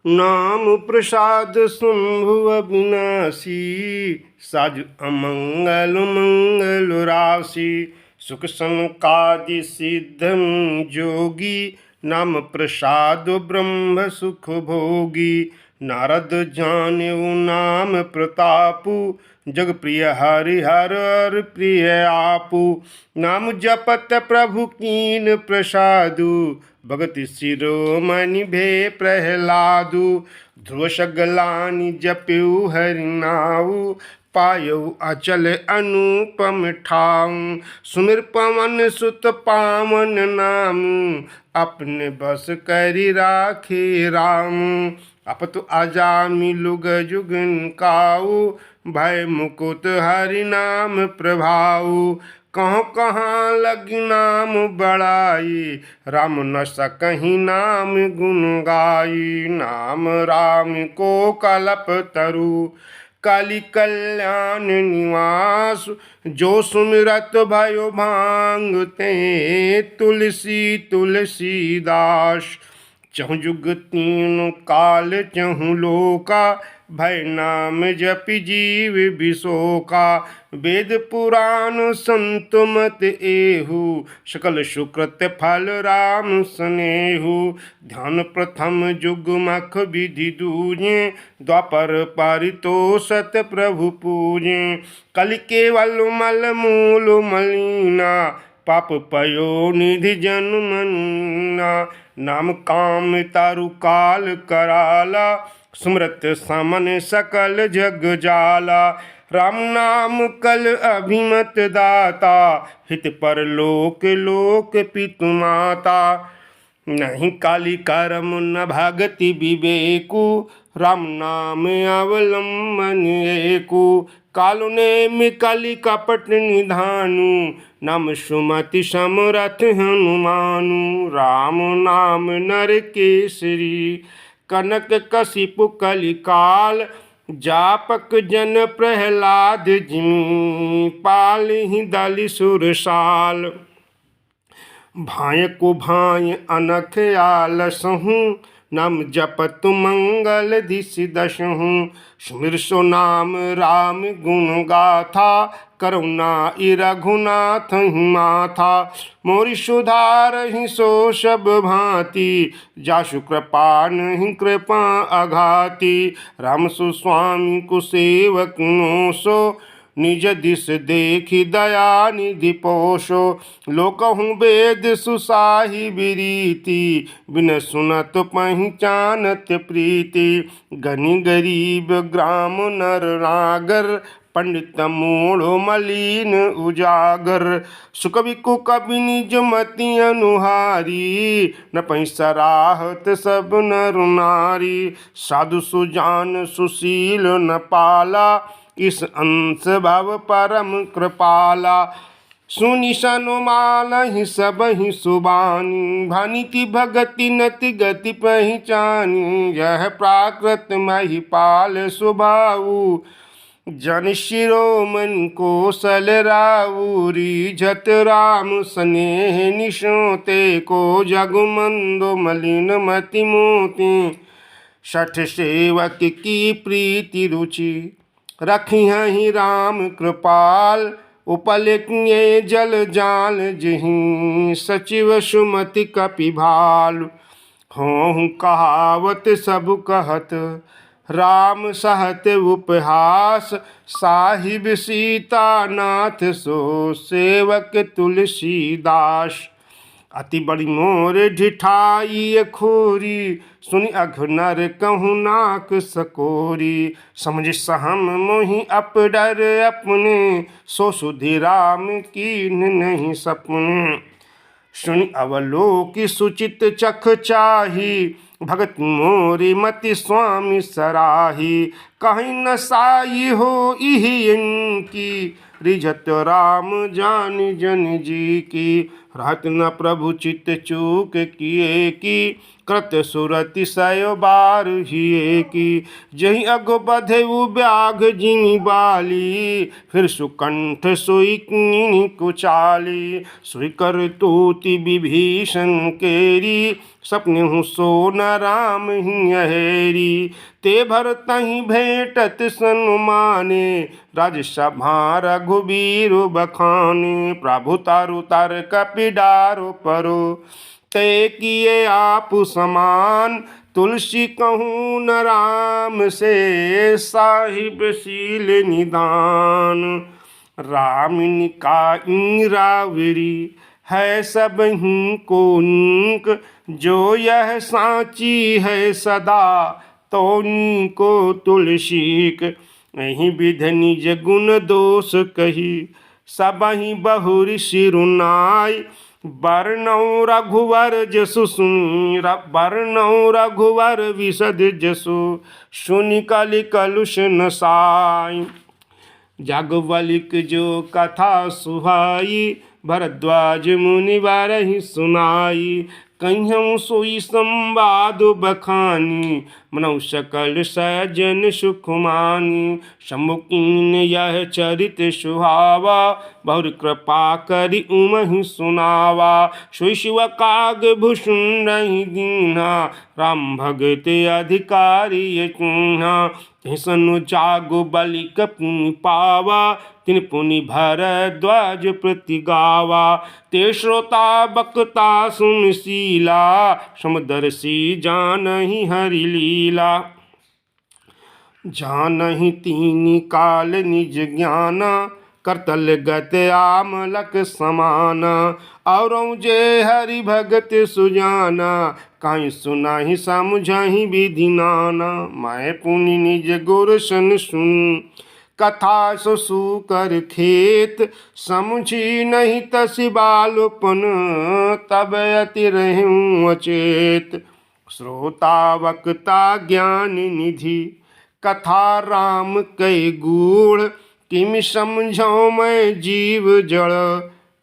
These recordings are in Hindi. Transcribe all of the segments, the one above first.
नाम प्रसाद शुंभु अविनाशी, साजु अमंगल मंगल राशि। सुख संकादि सिद्धम जोगी, नाम प्रसाद ब्रह्म सुख भोगी। नारद जान्यु नाम प्रतापु, जग प्रिय हरि हर हर प्रिय आपु। नाम जपत प्रभु कीन प्रसादु, भगत शिरोमणि भे प्रहलादु। ध्रुव सगलानि जप्यु हरि नाउ, पायौ अचल अनुपम ठाऊ। सुमिर पवन सुत पावन नाम, अपने बस करि राखे राम। अपतु अजामि लुग जुगन काऊ, भय मुकुट हरि नाम प्रभाऊ। कहाँ कहाँ लगी नाम बड़ाई, राम न सकहि नाम गुण गाई। नाम राम को कलप तरु, काली कल्याण निवास। जो सुमिरत भयो भांगते, तुलसी तुलसीदास। चहु जुग तीन काल चहु लोका, भय नाम जपि जीव बिसोका। वेद पुराण संत मत एहु, सकल सुकृत फल राम स्नेहु। ध्यान प्रथम जुग मख विधि दूजे, द्वापर पारितोषत प्रभु पूजे। कलि केवल मल मूल मलिना, पाप पयो निधि जन्म मना। नाम काम तारु काल कराला, सुमरत समन सकल जग जाला। राम नाम कल अभिमत दाता, हित पर लोक लोक पितु माता। नहीं काली करम न भगति विवेकु, राम नाम अवलंबन एकु। कालु नेमि कलि कपट निधानु, नाम सुमति समरथ हनुमानु। राम नाम नर केसरी, कनक कशिपु कलि काल। जापक जन प्रहलाद जिमि, पालिहि दलि सुरसाल। भाय को भाय अनख आलसहु, नाम जपतु मंगल दिश दशहु। सुमिर सो नाम राम गुण गाथा, करुणा इ रघुनाथ ही माथा। मोरि सुधारहि सो सब भांति, जासु कृपा नहीं कृपा अघाती। राम सुस्वामी कुसेवक सो, निज दिस देखि दया निधि पोषो। लोकहु वेद सुसाहि विरीति, बिन सुनत पहिचानत प्रीति। गनि गरीब ग्राम नर नागर, पंडित मूढ़ मलिन उजागर। सुकवि कुकवि निज मति अनुहारी, न पहि सराहत सब नर नारी। साधु सुजान सुशील न पाला, इस अंश भव परम कृपाला। सुनि सनुमानहि सबहि सुबानी, भनिति भगति नति गति पहिचानी। यह प्राकृत महिपाल सुभाऊ, जन शिरोमणि कौशल राउरी। जत राम स्नेह निशोते को, जगमंदो मलिन मति मोती। सठ सेवक की प्रीति रुचि, रखिहि राम कृपाल। उपलिखिए जल जाल जिहि, सचिव सुमति कपि भाल। होहु कहावत सब कहत, राम सहत उपहास। साहिब सीता नाथ सो, सेवक तुलसीदास। अति बड़ी मोर ढिठाई खोरी, सुनि अघनर कहूँ नाक सकोरी। समझ सहम मोहि अपडर अपने, सो सुधि राम कीन नहीं सपने। सुनि अवलोकि सुचित चख चाही, भगत मोरी मति स्वामी सराही। कहीं न साई हो इहि इनकी, रिझत राम जानि जन जी की। रहत न प्रभु चित चूक किए की, कृत सुरति सयो बार हिए की। जही अगो बधेउ ब्याघ जिनी बाली, फिर सुकंठ सोई कीनी कुचाली। सोई कर तूति विभीषण केरी, सपने हूँ सोन राम ही हेरी। ते भर तही भेटत सनुमाने, राजसभा रघुबीर बखाने। प्रभु तारु तार कपिडारो परो, ते किए आप समान। तुलसी कहूँ न राम से, साहिब शील निदान। रामिनी का इंरावरी, है सब ही को नीक। जो यह साची है सदा, तोनी को तुलसीक। नहीं विध निज गुण दोष कही, सबहि बहुरी सिरुनाई। बरनौ रघुवर जसु सुनी, बरनौ रघुवर विशद जसु। सुनि कलि कलुष नसाई। जागवलिक जो कथा सुहाई, भरद्वाज मुनि बारहि सुनाई। कहियौ सोई संवाद बखानी, मनौ सकल सज्जन सुख मानी। सम्मुखीन यह चरित सुहावा, बहुर कृपा करि उमहि सुनावा। सोई शिव काग भूषुंडहि दीन्हा, राम भगत अधिकारी कीन्हा। तिसनु जागो बलिक पुनि पावा, तिन पुनि भरद्वाज प्रति गावा। ते श्रोता बक्ता सुनशीला, समदर्शी जानहि हरि लीला। जानहि तीनि काल निज ज्ञाना, करतल गत आमलक समाना। औरौ जे हरि भगत सुजाना, काई सुनाहि समझहि विधि नाना। मैं पुनि निज गुर सन सुन, कथा सु कर खेत। समुझी नहीं तसि बालपन, तब अति रहूं अचेत। श्रोता वक्ता ज्ञान निधि, कथा राम कै गूढ़। किमि समझौ मैं जीव जड़,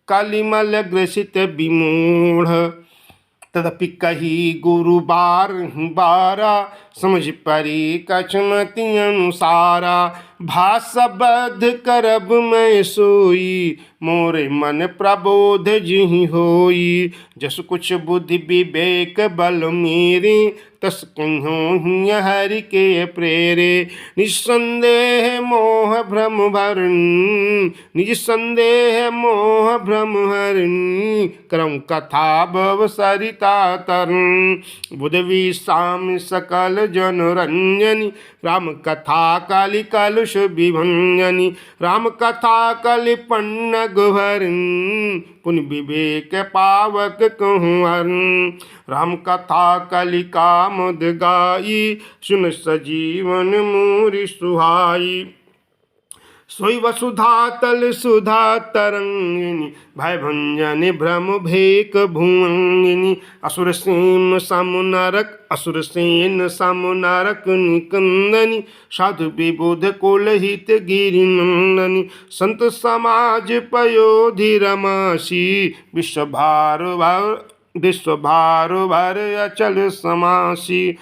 कलिमल ग्रसित विमूढ़। तदपि कही गुरु बार बारा, समझ परी कछमति अनुसारा। भाषबद्ध करब मैं सोई, मोरे मन प्रबोध जिहि होई। जस कुछ बुद्धि विवेक बल मेरे, तस कह्यों हरि के प्रेरे। निस्संदेह मोह भ्रम भरनी, निज संदेह मोह भ्रम हरनी। करम कथा भव सरिता तरन, बुध विश्राम सकल जन रंजनी। राम कथा कलि कलुष विभंजनी, राम कथा कलि पन्नग हरन। पुनि विवेक पावक कहूँ हरन। राम कथा कलि कामद गाई, सुन सजीवन मूरि सुहाई। सोई वसुधा तल सुधा तरंगिनी, भय भंजन भ्रम भेक भुवंगिनी। असुर सेम सम नरक, असुर सेन सम नरक निकंदनी। साधु विबुध कुलहित गिरि नंदनी, संत समाज पयोधि रमासी। विश्व भार भर अचल समासी।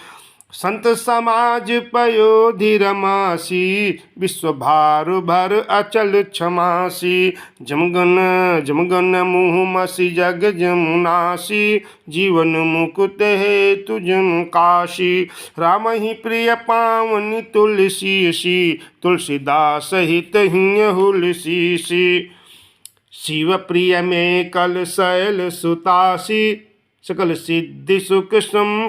संत समाज पयोधि रमासी, विश्व भार भर अचल क्षमासी। जमगन मुँह मसी जग जमुनासी, जीवन मुकुत हेतु जम काशी। राम ही प्रिय पावनी तुलसी सी, तुलसीदास हित हिय हुलसी सी। शिव प्रिय में कल शैल सुतासी, सकल सिद्धि सुख सम